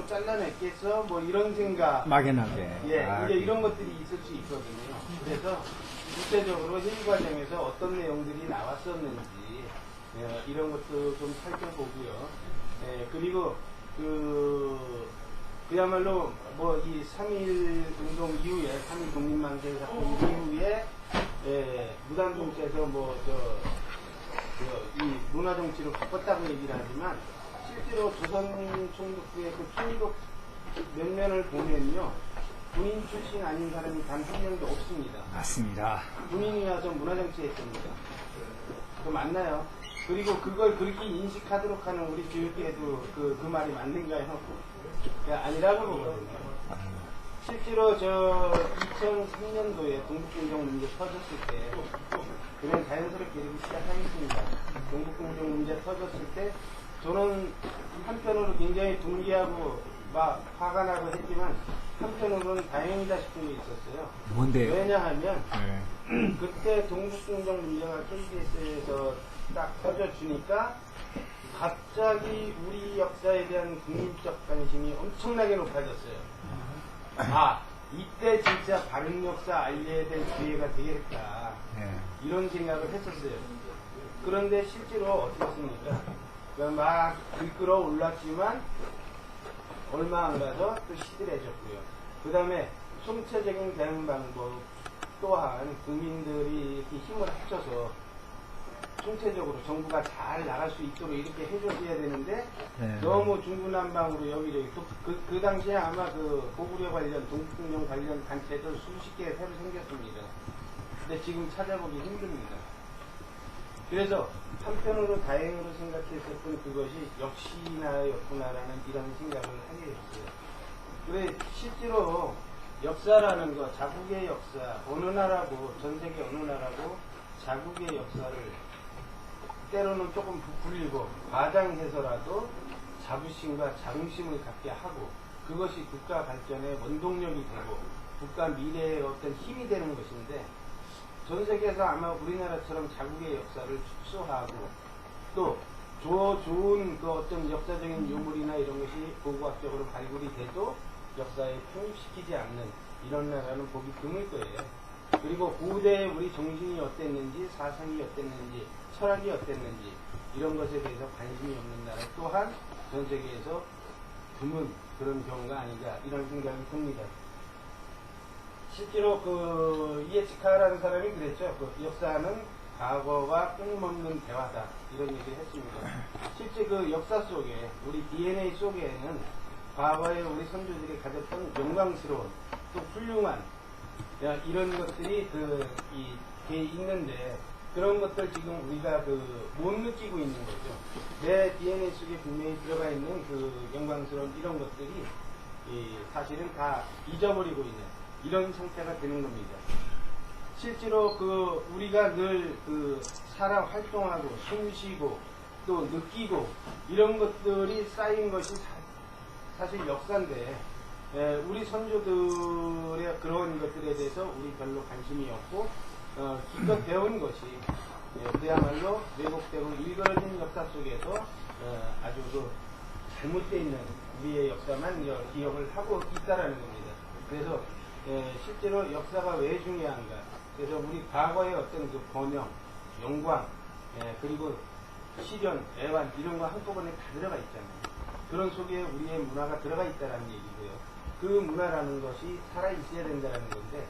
잘라냈겠어? 뭐 이런 생각. 막연하게. 예, 이제 이런 것들이 있을 수 있거든요. 그래서 구체적으로 회의 과정에서 어떤 내용들이 나왔었는지 예, 이런 것도 좀 살펴보고요. 예, 그리고 그야말로 뭐 이 3.1 운동 이후에 3.1 독립만세 사건 이후에 예, 무단정치에서 이 문화정치로 바꿨다고 얘기를 하지만 실제로 조선총독부의 그 총독 면면을 보면요, 군인 출신 아닌 사람이 단 한 명도 없습니다. 맞습니다. 군인이 와서 문화정치 했습니다. 그거 맞나요? 그리고 그걸 그렇게 인식하도록 하는 우리 교육계에도 그 말이 맞는가요? 아니라고 보거든요. 실제로 2003년도에 동북공정 문제 터졌을 때, 그냥 자연스럽게 이렇게 시작하겠습니다. 동북공정 문제 터졌을 때, 저는 한편으로 굉장히 동기하고 막 화가 나고 했지만 한편으로는 다행이다 싶은 게 있었어요. 뭔데요? 왜냐하면 그때 동북공정 문제가 KBS에서 딱 터져주니까 갑자기 우리 역사에 대한 국민적 관심이 엄청나게 높아졌어요. 아, 이때 진짜 바른 역사 알려야 될 기회가 되겠다. 이런 생각을 했었어요. 그런데 실제로 어떻습니까? 막 들끓어 올랐지만 얼마 안 가서 또 시들해졌고요. 그 다음에 총체적인 대응 방법 또한 국민들이 이렇게 힘을 합쳐서 총체적으로 정부가 잘 나갈 수 있도록 이렇게 해줬어야 되는데 너무 중구난방으로 여기저기 또 그 당시에 아마 그 고구려 관련 동북공정 관련 단체도 수십 개 새로 생겼습니다. 근데 지금 찾아보기 힘듭니다. 그래서 한편으로 다행으로 생각했었던 그것이 역시나였구나라는 이런 생각을 하게 됐어요. 그래 실제로 역사라는 것, 자국의 역사, 어느 나라고 전 세계 어느 나라고 자국의 역사를 때로는 조금 부풀리고 과장해서라도 자부심과 자긍심을 갖게 하고 그것이 국가 발전의 원동력이 되고 국가 미래의 어떤 힘이 되는 것인데 전 세계에서 아마 우리나라처럼 자국의 역사를 축소하고 또 좋은 그 어떤 역사적인 유물이나 이런 것이 고고학적으로 발굴이 돼도 역사에 편입시키지 않는 이런 나라는 보기 드물 거예요. 그리고 고대의 우리 정신이 어땠는지 사상이 어땠는지 철학이 어땠는지 이런 것에 대해서 관심이 없는 나라 또한 전 세계에서 드문 그런 경우가 아닌가 이런 생각이 듭니다. 실제로 그 이에치카라는 사람이 그랬죠. 그 역사는 과거와 끊임없는 대화다 이런 얘기를 했습니다. 실제 그 역사 속에 우리 DNA 속에는 과거에 우리 선조들이 가졌던 영광스러운 또 훌륭한 이런 것들이 있는데 그런 것들 지금 우리가 못 느끼고 있는 거죠. 내 DNA 속에 분명히 들어가 있는 그 영광스러운 이런 것들이 사실은 다 잊어버리고 있는 이런 상태가 되는 겁니다. 실제로 우리가 늘 살아 활동하고 숨쉬고 또 느끼고 이런 것들이 쌓인 것이 사실 역사인데 우리 선조들의 그런 것들에 대해서 우리 별로 관심이 없고 기껏 배운 것이 그야말로 왜곡되고 일그러진 역사 속에서 아주 잘못되어 있는 우리의 역사만 기억을 하고 있다라는 겁니다. 그래서 실제로 역사가 왜 중요한가? 그래서 우리 과거의 어떤 그 번영, 영광, 그리고 시련, 애환 이런 거 한꺼번에 다 들어가 있잖아요. 그런 속에 우리의 문화가 들어가 있다는 얘기고요. 그 문화라는 것이 살아있어야 된다는 건데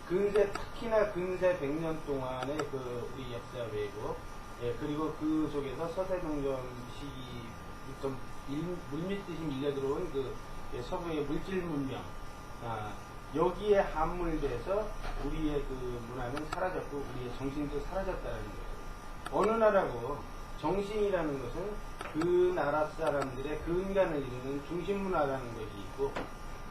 특히나 근세 100년 동안의 우리 역사 왜곡, 그리고 그 속에서 서세동전 시기 좀 물밀듯이 밀려들어온 서구의 물질 문명, 여기에 함몰돼서 우리의 문화는 사라졌고 우리의 정신도 사라졌다는 거예요. 어느 나라고 정신이라는 것은 그 나라 사람들의 근간을 이루는 중심문화라는 것이 있고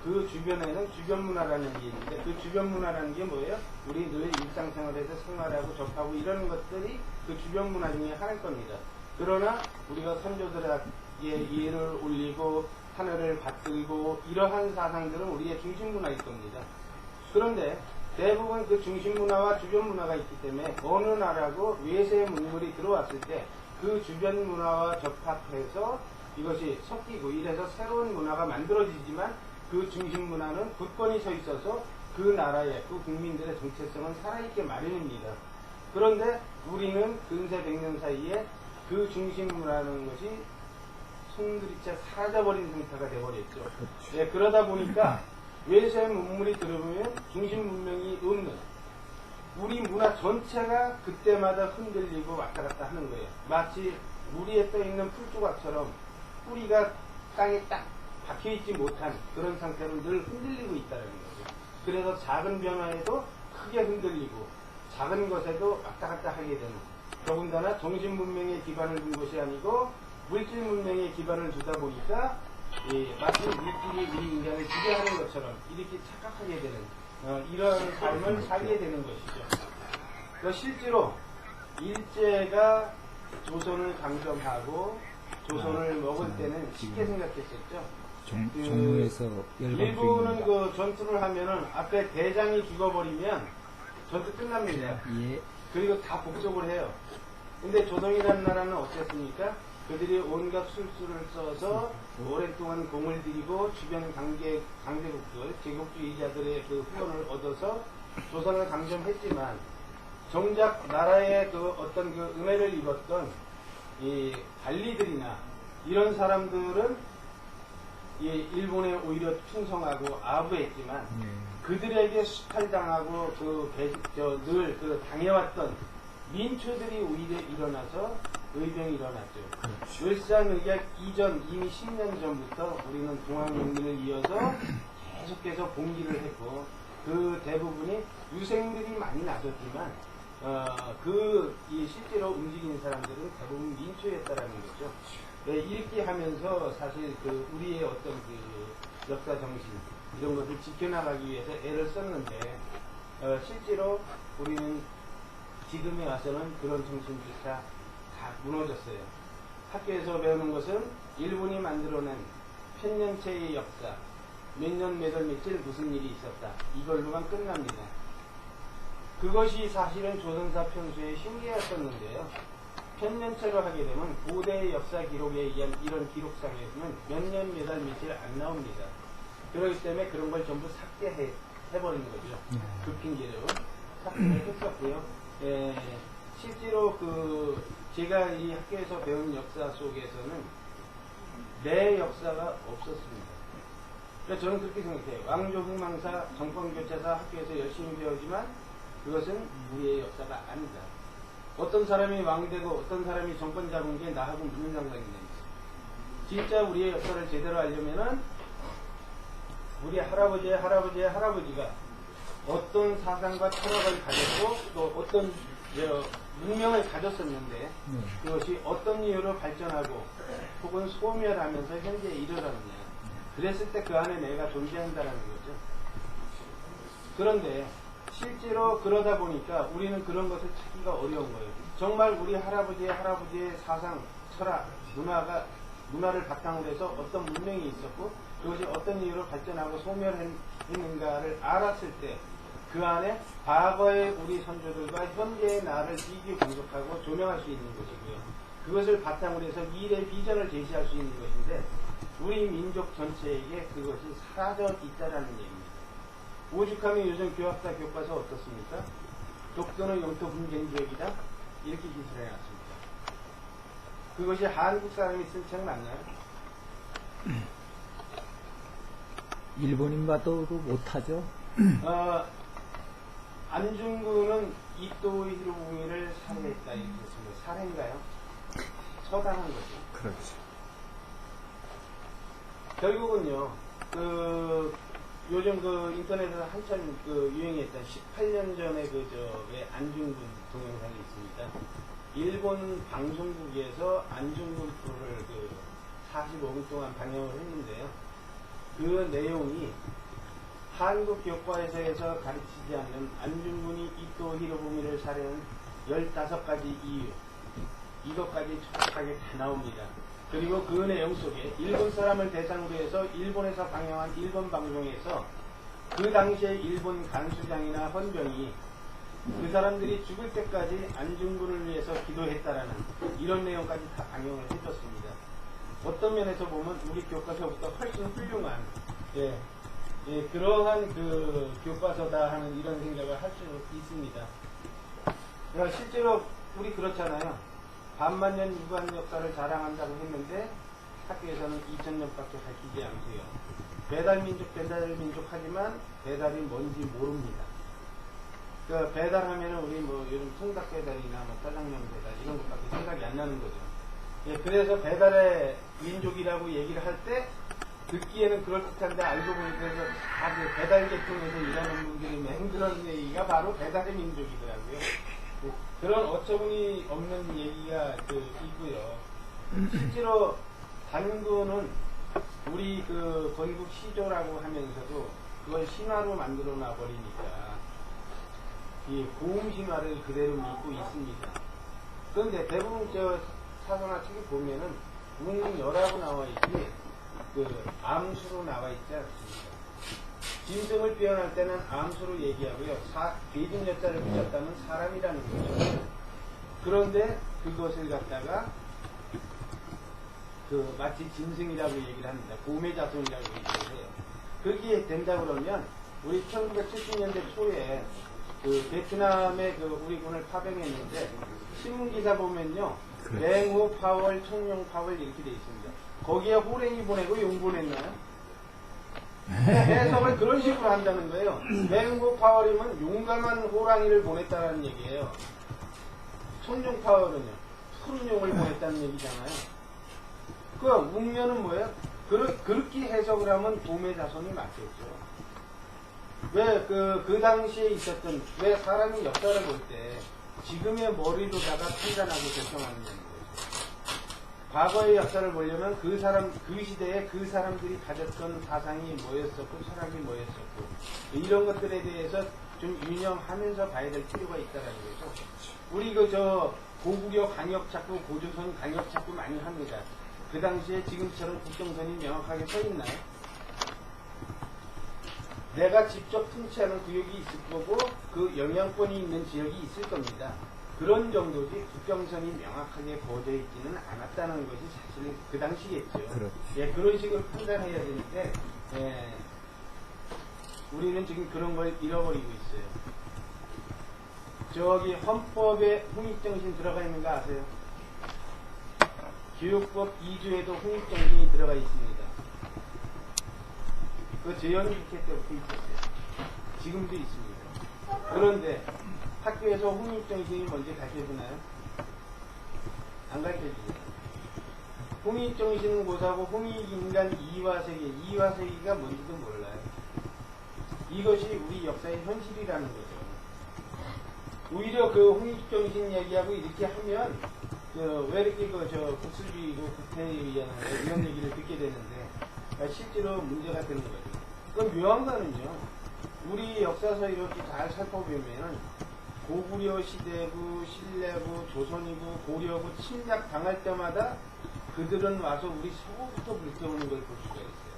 그 주변에는 주변문화라는 게 있는데 그 주변문화라는 게 뭐예요? 우리 늘 일상생활에서 생활하고 접하고 이런 것들이 그 주변문화 중에 하나일 겁니다. 그러나 우리가 선조들에게 예를 올리고 하늘을 받들고 이러한 사상들은 우리의 중심문화일 겁니다. 그런데 대부분 그 중심문화와 주변문화가 있기 때문에 어느 나라고 외세 문물이 들어왔을 때 그 주변문화와 접합해서 이것이 섞이고 이래서 새로운 문화가 만들어지지만 그 중심 문화는 굳건히 서 있어서 그 나라의 그 국민들의 정체성은 살아있게 마련입니다. 그런데 우리는 근세 100년 사이에 그 중심 문화라는 것이 손들이채 사라져버린 상태가 되어버렸죠. 예, 그러다 보니까 외세 문물이 들어보면 중심 문명이 없는 우리 문화 전체가 그때마다 흔들리고 왔다 갔다 하는 거예요. 마치 물에 떠있는 풀조각처럼 뿌리가 땅에 딱 박혀있지 못한 그런 상태로 늘 흔들리고 있다는 거죠. 그래서 작은 변화에도 크게 흔들리고 작은 것에도 왔다 갔다 하게 되는, 더군다나 정신 문명에 기반을 둔 것이 아니고 물질 문명에 기반을 두다 보니까 마치 물질이 우리 인간을 지배하는 것처럼 이렇게 착각하게 되는 이러한 삶을 살게 되는 것이죠. 실제로 일제가 조선을 강점하고 조선을 먹을 때는 쉽게 생각했었죠. 종로에서 일본은 그 전투를 하면은 앞에 대장이 죽어버리면 전투 끝납니다. 예. 그리고 다 복속을 해요. 근데 조선이라는 나라는 어땠습니까? 그들이 온갖 술수를 써서 오랫동안 공을 들이고 주변 강대국들, 제국주의자들의 그 후원을 얻어서 조선을 강점했지만 정작 나라의 그 어떤 그 은혜를 입었던 이 관리들이나 이런 사람들은 이 일본에 오히려 충성하고 아부했지만 그들에게 수탈당하고 늘 그 당해왔던 민초들이 오히려 일어나서 의병이 일어났죠. 을사늑약 이전 이미 10년 전부터 우리는 동학농민을 이어서 계속해서 봉기를 했고 그 대부분이 유생들이 많이 나섰지만 실제로 움직이는 사람들은 대부분 민초였다라는 거죠. 네, 이렇게 하면서 사실 우리의 어떤 역사 정신 이런 것을 지켜나가기 위해서 애를 썼는데 실제로 우리는 지금에 와서는 그런 정신조차 다 무너졌어요. 학교에서 배우는 것은 일본이 만들어낸 천년체의 역사, 몇 년 몇 월 며칠 무슨 일이 있었다, 이걸로만 끝납니다. 그것이 사실은 조선사 편수의 신기였었는데요. 천년체로 하게 되면 고대의 역사 기록에 의한 이런 기록상에서는 몇 년 몇 월 며칠 안 나옵니다. 그렇기 때문에 그런 걸 전부 삭제해버린 거죠. 그 핑계로 삭제를 했었고요. 실제로 제가 이 학교에서 배운 역사 속에서는 내 역사가 없었습니다. 그래서 저는 그렇게 생각해요. 왕조 흥망사, 정권교체사 학교에서 열심히 배우지만 그것은 우리의 역사가 아니다. 어떤 사람이 왕되고 어떤 사람이 정권 잡은 게 나하고 무슨 상관이 있는지. 진짜 우리의 역사를 제대로 알려면은 우리 할아버지의 할아버지의 할아버지가 어떤 사상과 철학을 가졌고 또 어떤 문명을 가졌었는데 그것이 어떤 이유로 발전하고 혹은 소멸하면서 현재에 이르렀느냐. 그랬을 때 그 안에 내가 존재한다는 거죠. 그런데 실제로 그러다 보니까 우리는 그런 것을 찾기가 어려운 거예요. 정말 우리 할아버지의 사상, 철학, 문화를 바탕으로 해서 어떤 문명이 있었고 그것이 어떤 이유로 발전하고 소멸했는가를 알았을 때 그 안에 과거의 우리 선조들과 현재의 나를 비교 분석하고 조명할 수 있는 것이고요. 그것을 바탕으로 해서 미래의 비전을 제시할 수 있는 것인데 우리 민족 전체에게 그것이 사라져 있다라는 얘기입니다. 오죽하면 요즘 교학사 교과서 어떻습니까? 독도는 영토 분쟁 지역이다 이렇게 기술해 놨습니다. 그것이 한국 사람이 쓴 책 맞나요? 일본인 봐도 못하죠. 안중근은 이토 히로부미를 살해했다 이렇게 했습니다. 살해인가요? 처단한 거죠. 그렇죠. 결국은요, 요즘 인터넷에서 한참 유행했던 18년 전에 왜 안중근 동영상이 있습니다. 일본 방송국에서 안중근 프로를 45분 동안 방영을 했는데요. 그 내용이 한국 교과서에서 가르치지 않는 안중근이 이토 히로부미를 살해한 15가지 이유, 이것까지 정확하게 다 나옵니다. 그리고 그 내용 속에 일본 사람을 대상으로 해서 일본에서 방영한 일본 방송에서 그 당시에 일본 간수장이나 헌병이 그 사람들이 죽을 때까지 안중근을 위해서 기도했다라는 이런 내용까지 다 방영을 해줬습니다. 어떤 면에서 보면 우리 교과서보다 훨씬 훌륭한 그러한 그 교과서다 하는 이런 생각을 할 수 있습니다. 그러니까 실제로 우리 그렇잖아요. 반만년 유관 역사를 자랑한다고 했는데 학교에서는 2000년밖에 밝히지 않고요. 배달민족 하지만 배달이 뭔지 모릅니다. 그 배달하면은 우리 뭐 요즘 통닭 배달이나 뭐 짜장면 배달 이런 것밖에 생각이 안 나는 거죠. 그래서 배달의 민족이라고 얘기를 할 때 듣기에는 그럴듯한데 알고 보니까 그 배달 계통에서 일하는 분들이 맹그런 얘기가 바로 배달의 민족이더라고요. 그런 어처구니 없는 얘기가 있고요. 실제로 단군은 우리 그 건국 시조라고 하면서도 그걸 신화로 만들어 놔 버리니까 이 고음 신화를 그대로 믿고 있습니다. 그런데 대부분 저 사서나 책에 보면은 웅열하고 나와 있지 암수로 나와 있지 않습니다. 짐승을 표현할 때는 암수로 얘기하고요. 대중 여자를 붙였다면 사람이라는 거죠. 그런데 그것을 갖다가 마치 짐승이라고 얘기를 합니다. 곰의 자손이라고 얘기를 해요. 그렇게 된다 그러면 우리 1970년대 초에 베트남에 우리 군을 파병했는데 신문기사 보면요. 맹호 파월, 청룡 파월 이렇게 돼 있습니다. 거기에 호랭이 보내고 용 보냈나요? 해석을 그런 식으로 한다는 거예요. 맹호 파월이면 용감한 호랑이를 보냈다는 얘기예요. 청룡 파월은요. 푸른 용을 보냈다는 얘기잖아요. 그 웅면은 뭐예요? 그렇게 해석을 하면 곰의 자손이 맞겠죠. 왜 그 당시에 있었던 왜 사람이 역사를 볼 때 지금의 머리로다가 판단하고 결정하느냐는 거죠. 과거의 역사를 보려면 그 시대에 그 사람들이 가졌던 사상이 뭐였었고 철학이 뭐였었고 이런 것들에 대해서 좀 유념하면서 봐야 될 필요가 있다는 거죠. 우리 고구려 강역 찾고 고조선 강역 찾고 많이 합니다. 그 당시에 지금처럼 국경선이 명확하게 서 있나요? 내가 직접 통치하는 구역이 있을 거고 그 영향권이 있는 지역이 있을 겁니다. 그런 정도지 국경선이 명확하게 거져 있지는 않았다는 것이 사실 그 당시겠죠. 그런 식으로 판단해야 되는데 우리는 지금 그런 걸 잃어버리고 있어요. 저기 헌법에 홍익정신 들어가 있는 거 아세요? 교육법 2조에도 홍익정신이 들어가 있습니다. 그 재연국회 때부터 있었어요. 지금도 있습니다. 그런데 학교에서 홍익정신이 뭔지 가르쳐주나요? 안 가르쳐줍니다. 홍익정신은 고사고 홍익인간 이화세기가 뭔지도 몰라요. 이것이 우리 역사의 현실이라는 거죠. 오히려 그 홍익정신 얘기하고 이렇게 하면 왜 이렇게 국수주의고 구태의잖아요. 이런 얘기를 듣게 되는데 실제로 문제가 되는 거죠. 그럼 묘한 거는요. 우리 역사서 이렇게 잘 살펴보면 고구려 시대고 신라고 조선이고 고려고 침략 당할 때마다 그들은 와서 우리 서구부터 불태우는 걸 볼 수가 있어요.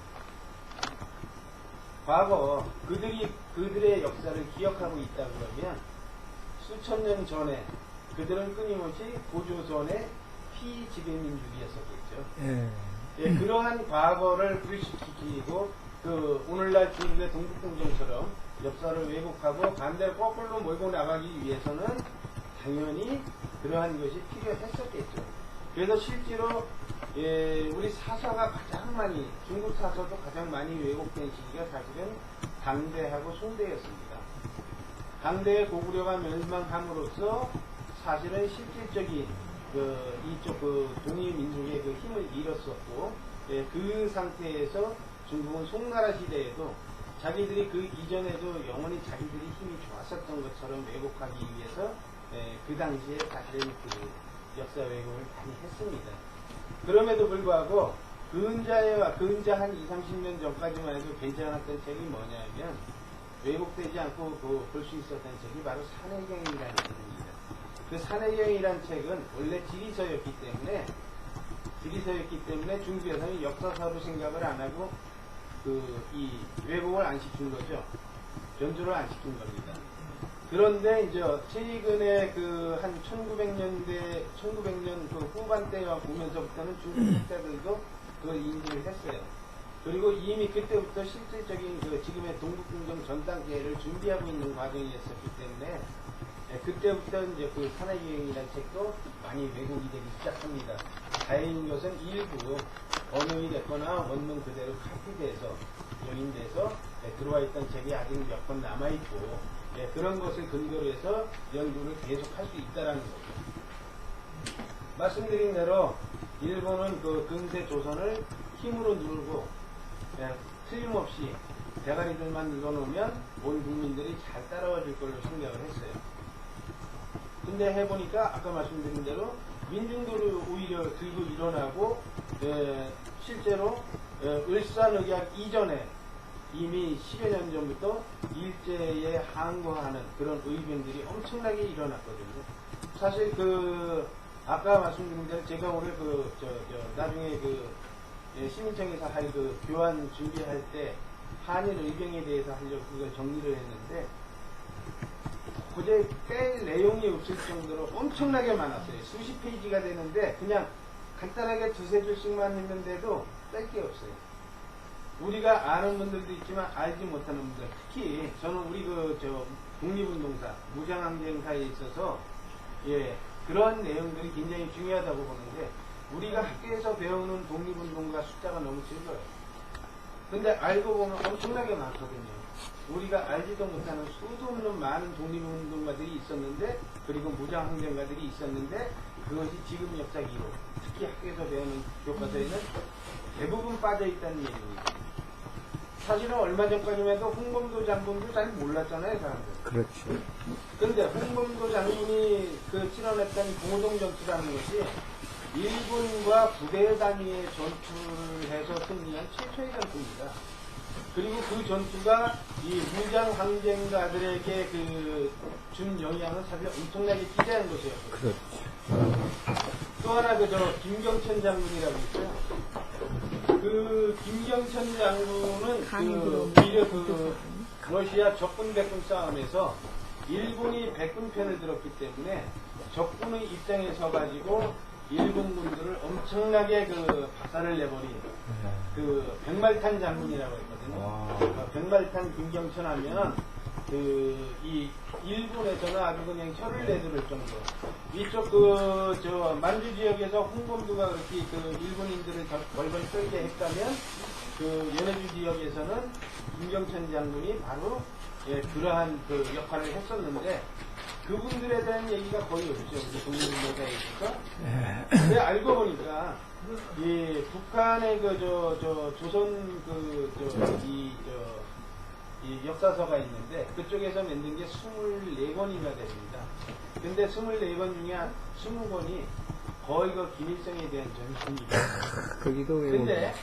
과거 그들의 역사를 기억하고 있다 그러면 수천 년 전에 그들은 끊임없이 고조선의 피지배민족이었었겠죠. 그러한 과거를 불식시키고 오늘날 중국의 동북공정처럼 역사를 왜곡하고 반대로 거꾸로 몰고 나가기 위해서는 당연히 그러한 것이 필요했었겠죠. 그래서 실제로 우리 사서가 가장 많이 중국 사서도 가장 많이 왜곡된 시기가 사실은 당대하고 송대였습니다. 당대의 고구려가 멸망함으로써 사실은 실질적인 이쪽 동일 민족의 힘을 잃었었고 그 상태에서 중국은 송나라 시대에도 자기들이 그 이전에도 영원히 자기들이 힘이 좋았었던 것처럼 왜곡하기 위해서 그 당시에 사실은 역사 왜곡을 많이 했습니다. 그럼에도 불구하고 근자 한 20, 30년 전까지만 해도 괜찮았던 책이 뭐냐면 왜곡되지 않고 볼 수 있었던 책이 바로 산해경이라는 책입니다. 그 산해경이라는 책은 원래 지리서였기 때문에 중국에서는 역사서로 생각을 안 하고 이 왜곡을 안 시킨 거죠. 전조를 안 시킨 겁니다. 그런데 이제 최근에 한 1900년 후반대와 보면서부터는 중국 학자들도 그걸 인지를 했어요. 그리고 이미 그때부터 실질적인 그 지금의 동북공정 전 단계를 준비하고 있는 과정이었기 때문에 그때부터 이제 그 산하유행이라는 책도 많이 왜곡이 되기 시작합니다. 다행인 것은 일부 번역이 됐거나 원문 그대로 카피돼서 영인돼서 들어와 있던 책이 아직 몇 권 남아있고 그런 것을 근거로 해서 연구를 계속할 수 있다는 거죠. 말씀드린 대로 일본은 그 근대 조선을 힘으로 누르고 틀림없이 대가리들만 눌러놓으면 온 국민들이 잘 따라와 줄 걸로 생각을 했어요. 근데 해보니까 아까 말씀드린 대로 민중들을 오히려 들고 일어나고 실제로 을사늑약 이전에 이미 10여 년 전부터 일제에 항거하는 그런 의병들이 엄청나게 일어났거든요. 사실 그 아까 말씀드린 대로 제가 오늘 나중에 시민청에서 할 그 교환 준비할 때 한일 의병에 대해서 하려고 그걸 정리를 했는데 도저히 뺄 내용이 없을 정도로 엄청나게 많았어요. 수십 페이지가 되는데 그냥 간단하게 두세 줄씩만 했는데도 뺄 게 없어요. 우리가 아는 분들도 있지만 알지 못하는 분들, 특히 저는 우리 독립운동사, 무장항쟁사에 있어서 그런 내용들이 굉장히 중요하다고 보는데 우리가 학교에서 배우는 독립운동가 숫자가 너무 적어요. 근데 알고 보면 엄청나게 많거든요. 우리가 알지도 못하는 수도 없는 많은 독립운동가들이 있었는데 그리고 무장항쟁가들이 있었는데 그것이 지금 역사 기록, 특히 학교에서 배우는 교과서에는 대부분 빠져있다는 얘기입니다. 사실은 얼마 전까지만 해도 홍범도 장군도 잘 몰랐잖아요, 사람들. 그렇죠. 근데 홍범도 장군이 치러냈던 공호동 전투라는 것이 일본과 부대 단위의 전투를 해서 승리한 최초의 전투입니다. 그리고 그 전투가 이 무장 항쟁가들에게 준 영향은 사실 엄청나게 기대한 것이었거든요. 그렇죠. 또 하나 김경천 장군이라고 있어요. 김경천 장군은 오히려 러시아 적군 백군 싸움에서 일본이 백군 편을 들었기 때문에 적군의 입장에 서가지고 일본군들을 엄청나게 박살을 내버린 백말탄 장군이라고 했거든요. 백말탄 김경천 하면 이 일본에서는 아주 그냥 혀를 내두를 정도. 이쪽 만주 지역에서 홍범도가 그렇게 일본인들을 벌벌 떨게 했다면 연해주 지역에서는 김경천 장군이 바로 그러한 역할을 했었는데 그분들에 대한 얘기가 거의 없죠. 우리 독립운동사에 있어서. 근데 알고 보니까 이 북한의 조선 이 역사서가 있는데 그쪽에서 만든 게 24권이나 됩니다. 근데 24권 중에 한 20권이 거의 김일성에 대한 전시입니다. 근데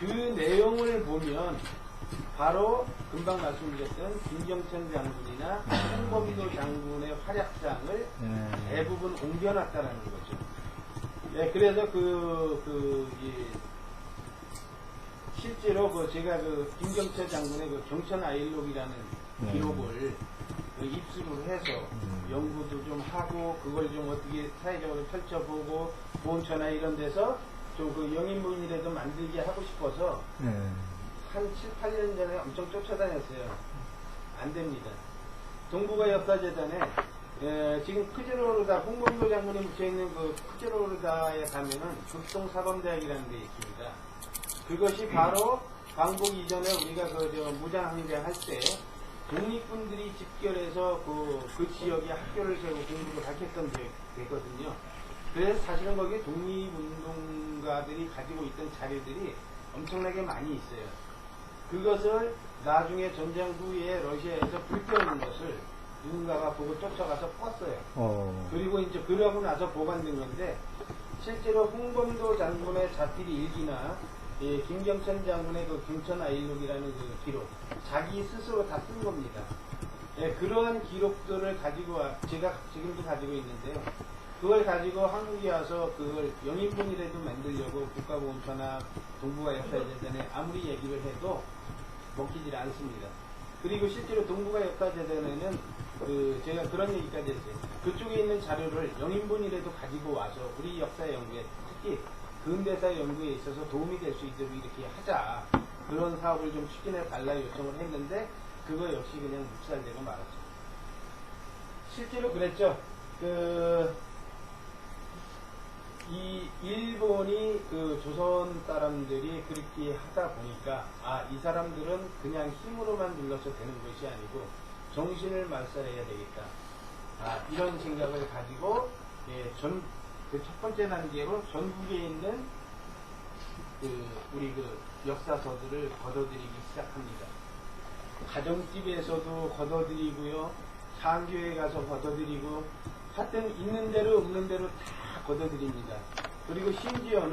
그 내용을 보면 바로 금방 말씀드렸던 김경천 장군이나 홍범도 장군의 활약상을 대부분 옮겨놨다라는 거죠. 그래서 실제로 제가 김경천 장군의 경천 아일록이라는 기록을 입수를 해서 연구도 좀 하고 그걸 좀 어떻게 사회적으로 펼쳐보고 보훈처나 이런 데서 좀 영인문이라도 만들게 하고 싶어서 한 7, 8년 전에 엄청 쫓아다녔어요. 안 됩니다. 동북아 역사재단에 지금 크제로르다 홍범도 장군이 묻혀있는 크제로르다에 가면은 극동사범대학이라는 데 있습니다. 그것이 바로 광복 이전에 우리가 무장항쟁 할 때 독립군들이 집결해서 그 지역에 학교를 세우고 공부를 하겠던 데거든요. 그래서 사실은 거기에 독립운동가들이 가지고 있던 자료들이 엄청나게 많이 있어요. 그것을 나중에 전쟁 후에 러시아에서 불태우는 것을 누군가가 보고 쫓아가서 껐어요. 그리고 이제 그러고 나서 보관된 건데 실제로 홍범도 장군의 자필 일기나 김경천 장군의 경천 아일록이라는 기록, 자기 스스로 다 쓴 겁니다. 그러한 기록들을 가지고 제가 지금도 가지고 있는데요. 그걸 가지고 한국에 와서 그걸 영인분이라도 만들려고 국가보훈처나 동북아 역사재단에 아무리 얘기를 해도 먹히질 않습니다. 그리고 실제로 동북아 역사재단에는 제가 그런 얘기까지 했어요. 그쪽에 있는 자료를 영인분이라도 가지고 와서 우리 역사 연구에 특히 근대사 연구에 있어서 도움이 될 수 있도록 이렇게 하자. 그런 사업을 좀 추진해 달라 요청을 했는데 그거 역시 그냥 묵살되고 말았죠. 실제로 그랬죠. 이 일본이 그 조선 사람들이 그렇게 하다 보니까 이 사람들은 그냥 힘으로만 눌러서 되는 것이 아니고 정신을 말살해야 되겠다. 이런 생각을 가지고 그 첫 번째 단계로 전국에 있는 우리 역사서들을 걷어들이기 시작합니다. 가정집에서도 걷어들이고요, 상교에 가서 걷어들이고, 하여튼 있는 대로 없는 대로 다 걷어들입니다. 그리고 심지어는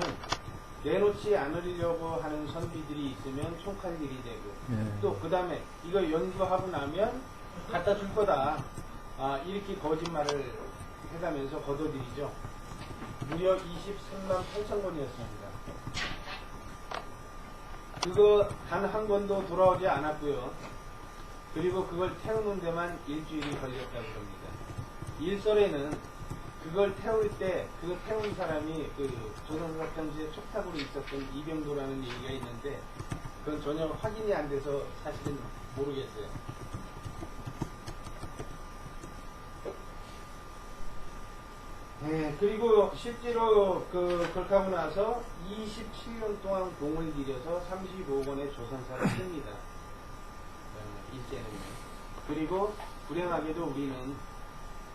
내놓지 않으려고 하는 선비들이 있으면 총칼질이 되고, 또 그 다음에 이거 연구하고 나면 갖다 줄 거다. 이렇게 거짓말을 해가면서 걷어들이죠. 무려 23만 8천 권이었습니다. 그거 단 한 권도 돌아오지 않았고요. 그리고 그걸 태우는 데만 일주일이 걸렸다고 합니다. 일설에는 그걸 태울 때 그 태운 사람이 조선사 편지에 촉탁으로 있었던 이병도라는 얘기가 있는데 그건 전혀 확인이 안 돼서 사실은 모르겠어요. 네, 그리고 실제로 그렇게 하고 나서 27년 동안 공을 들여서 35권의 조선사를 씁니다. 일제는요. 그리고 불행하게도 우리는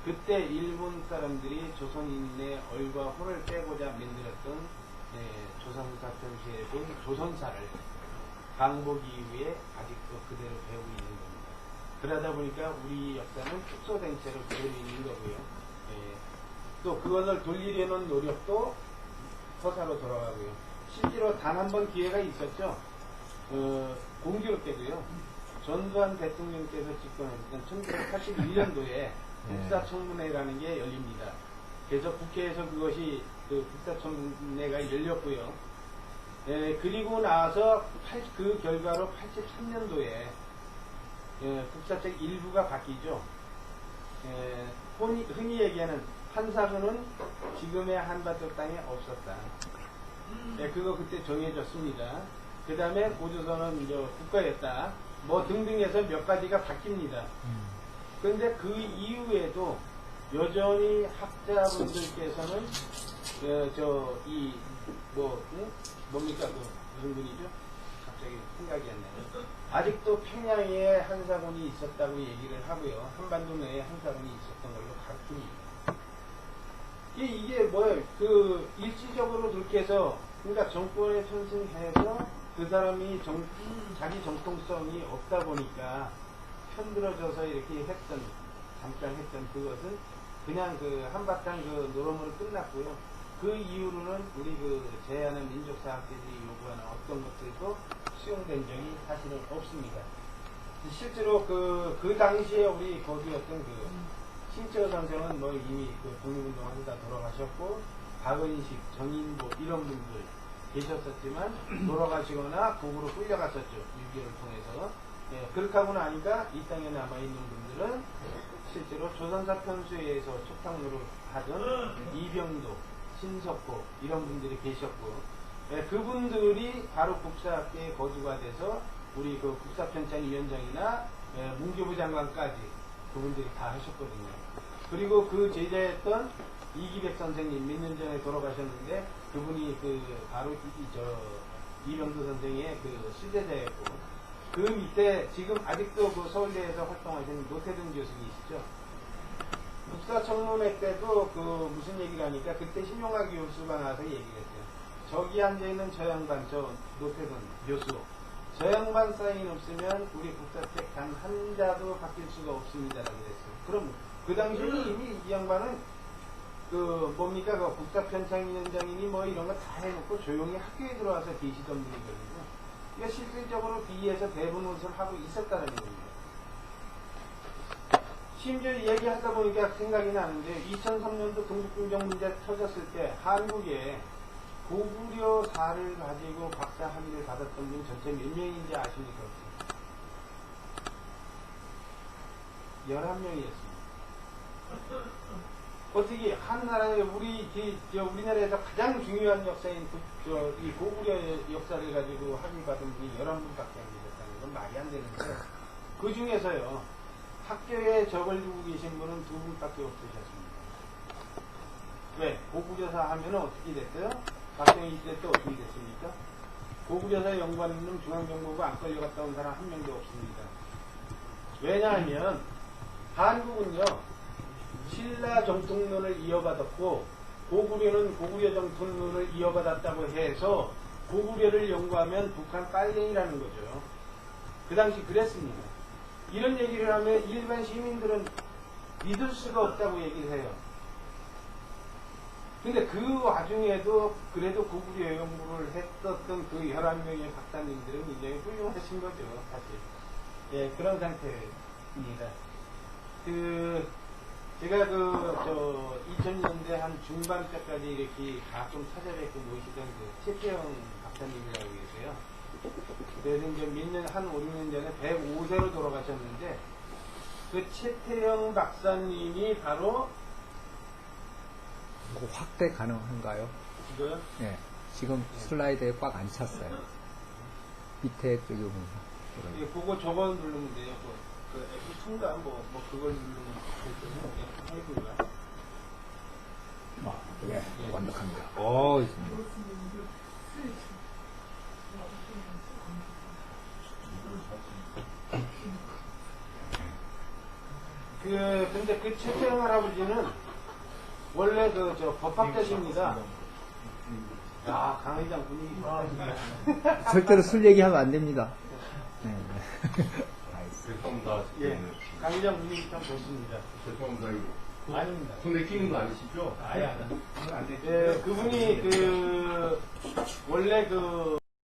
그때 일본 사람들이 조선인의 얼과 호를 빼고자 만들었던 조선사 편지에 본 조선사를 강복 이후에 아직도 그대로 배우고 있는 겁니다. 그러다 보니까 우리 역사는 축소된 채로 그대로 있는 거고요. 또 그것을 돌리려는 노력도 허사로 돌아가고요. 실제로 단 한 번 기회가 있었죠. 공교롭게도요. 전두환 대통령께서 집권했던 1981년도에 국사청문회라는 게 열립니다. 그래서 국회에서 그것이 국사청문회가 열렸고요. 그리고 나서 그 결과로 83년도에 국사책 일부가 바뀌죠. 흔히 얘기하는 한사군은 지금의 한반도 땅에 없었다. 그거 그때 정해졌습니다. 그 다음에 고조선은 국가였다. 뭐 등등 해서 몇 가지가 바뀝니다. 근데 그 이후에도 여전히 학자분들께서는 뭡니까 무슨 분이죠? 갑자기 생각이 안 나요. 아직도 평양에 한사군이 있었다고 얘기를 하고요. 한반도 내에 한사군이 있었던 걸로 가르칩니다. 이게 뭐예요? 일시적으로 그렇게 해서, 그러니까 정권에 편승해서 그 사람이 자기 정통성이 없다 보니까 편들어져서 이렇게 잠깐 했던 그것은 그냥 한바탕 노름으로 끝났고요. 그 이후로는 우리 제안한 민족사학자들이 요구하는 어떤 것들도 수용된 적이 사실은 없습니다. 실제로 그 당시에 우리 거기였던 신철 선생은 이미 독립운동을 하다 돌아가셨고, 박은식, 정인보 이런 분들 계셨었지만 돌아가시거나 북으로 끌려갔었죠. 6.25를 통해서. 그렇게 하고 나니까 이 땅에 남아있는 분들은 실제로 조선사 편수에서 촉탁노를 하던 이병도, 신석호 이런 분들이 계셨고, 그분들이 바로 국사학계에 거주가 돼서 우리 국사편찬위원장이나 문교부 장관까지 그분들이 다 하셨거든요. 그리고 그 제자였던 이기백 선생님 몇 년 전에 돌아가셨는데 그분이 바로 이병도 선생의 실제자였고, 그 밑에 지금 아직도 서울대에서 활동하시는 노태동 교수님이시죠. 국사청문회 때도 무슨 얘기를 하니까 그때 신용화 교수가 나와서 얘기를 했어요. 저기 앉아있는 저 양반, 노태동 교수, 저 양반 사인 없으면 우리 국사책 단 한 자도 바뀔 수가 없습니다라고 그랬어요. 그럼 그 당시에는 이미 이 양반은 국사편찬위원장이니 이런 거 다 해놓고 조용히 학교에 들어와서 계시던 분이거든요. 그러니까 실질적으로 뒤에서 대부노릇을 하고 있었다는 겁니다. 심지어 얘기하다 보니까 생각이 나는데 2003년도 동북공정 문제 터졌을 때 한국에 고구려사를 가지고 박사 학위를 받았던 분 전체 몇 명인지 아십니까? 11명이었습니다. 어떻게 한 나라에 우리나라에서 가장 중요한 역사인 이 고구려 역사를 가지고 학위받은 분이 11분밖에 안 계셨다는 건 말이 안 되는데 그 중에서요 학교에 적을 두고 계신 분은 2분밖에 없으셨습니다. 왜? 고구려사 하면 어떻게 됐어요? 박정희 시대 때 어떻게 됐습니까? 고구려사 연구하는 놈 중앙정보부 안 끌려갔다 온 사람 한 명도 없습니다. 왜냐하면 한국은요 신라 정통론을 이어받았고 고구려는 고구려 정통론을 이어받았다고 해서 고구려를 연구하면 북한 빨갱이라는 거죠. 그 당시 그랬습니다. 이런 얘기를 하면 일반 시민들은 믿을 수가 없다고 얘기를 해요. 근데 그 와중에도 그래도 고구려 연구를 했었던 그 11명의 박사님들은 굉장히 훌륭하신 거죠, 사실. 예, 그런 상태입니다. 제가 2000년대 한 중반 때까지 이렇게 가끔 찾아뵙고 모시던 최태영 박사님이라고 계세요. 그래서 이제 몇 년, 한 5, 6년 전에 105세로 돌아가셨는데, 그 최태영 박사님이 바로 뭐 확대 가능한가요? 이거요? 네. 지금 슬라이드에 꽉 안 찼어요. 밑에 쪽에 보면. 예, 그거 저거 누르면 돼요. 그 F2인가 그걸 누르면 해볼까요? 예, 완벽합니다. 오, 근데 그 최태영 할아버지는 원래 법학자십니다. 야, 강의장 분위기 좋다. 절대로 술 얘기하면 안 됩니다. 네. 죄송합니다. 예, 강의장 분위기 참 좋습니다. 죄송합니다. 이거. 아닙니다. 손에 끼는 거 아니시죠? 아예 안 되죠. 그분이 원래